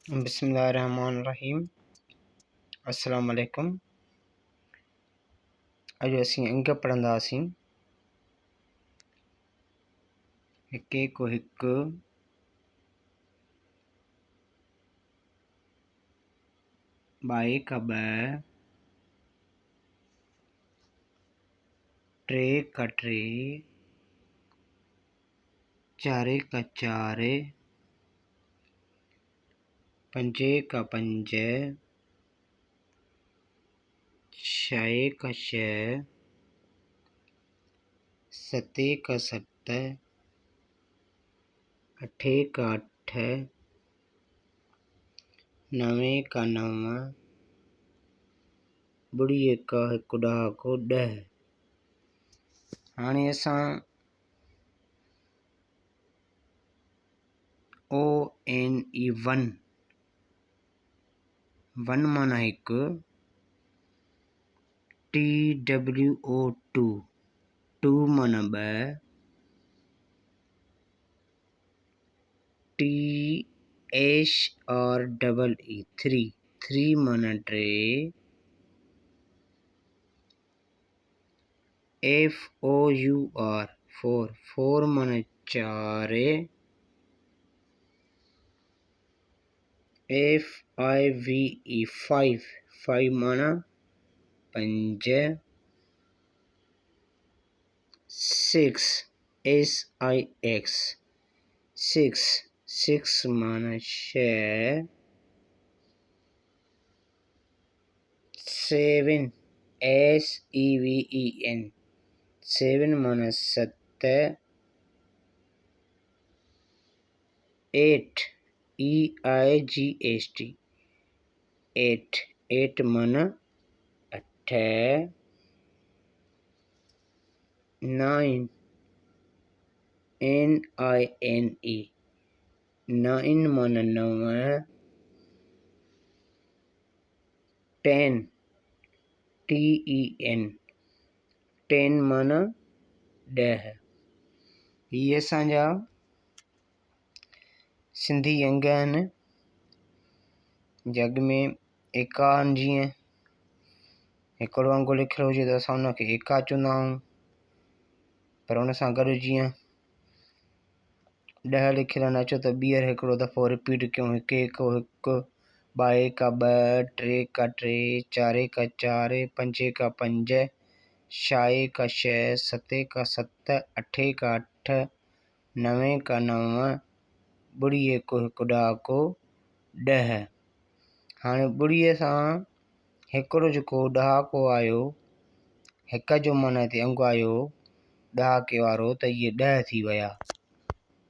बिस्मिल्लाहिर्रहमानिर्रहीम। अस्सलाम वालेकुम। अॼु असीं अंग पढ़ंदासीं। हिके को हिकु, ॿाए का ॿ, टे का टे, चारे का चार, पंजे का पंज, छहे का छह, सते का सत, अठे का अठ, नवे का नव, ॿुड़ीअ का हिकु ॾहाको ॾह। हाणे असां ONE 1 माना हिकु, TWO 2 माना ॿ, THREE 3 माना टे, FOUR 4 माना चार, FIVE 5 माना पंज, 6 माना छह, 7 माना सत, 8 माना अठ, 9 माना नव, 10 माना ॾह। ये असांजा सिंधी अंग आहिनि। जग में एका आहिनि। जीअं हिकिड़ो अंग लिखियलु हुजे त असां उनखे एका चवंदा आहियूं, पर उन सां गॾु जीअं 10 लिखियलु आहिनि, अचो त ॿीहर हिकिड़ो दफ़ो रिपीट कयूं। हिके को हिकु, ॿाए का ॿ, टे का टे, चारे का चार, पंजे का पंज, छहे का छह, सते का सत, अठे का अठ, नवे का नव, ॿुड़ीअ को हिकु ॾहाको ॾह। हाणे ॿुड़ीअ सां हिकिड़ो जेको ॾहाको आयो, हिक जो माना हिते अंग आयो ॾहाके वारो, त इहे 10 थी विया।